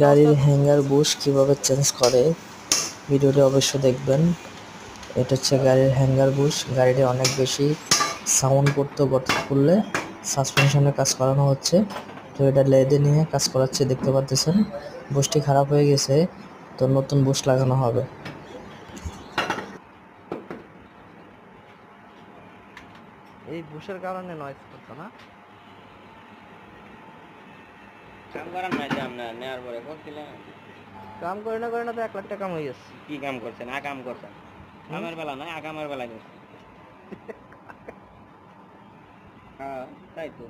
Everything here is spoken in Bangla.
গাড়ির হ্যাঙ্গার বুশ কিভাবে চেঞ্জ করে ভিডিওটি অবশ্যই দেখবেন। এটা হচ্ছে গাড়ির হ্যাঙ্গার বুশ। গাড়িটি অনেক বেশি সাউন্ড করলে সাসপেনশনে কাজ করানো হচ্ছে। তো এটা লেদে নিয়ে কাজ করাচ্ছে, দেখতে পাচ্ছেন। বুশটি খারাপ হয়ে গেছে, তো নতুন বুশ লাগানো হবে। এই বুশের কারণে নয়েজ করতো না। কাম করার নাই যে আমরা নেওয়ার পরে করছিলাম। কাম করে না তো 1 লাখ টাকা কাম হয়ে গেছে। কি কাম করছেন? আকাম করছেন? কামের বেলা নয়, আকামের বেলা করছেন। হ্যাঁ, তাই তো।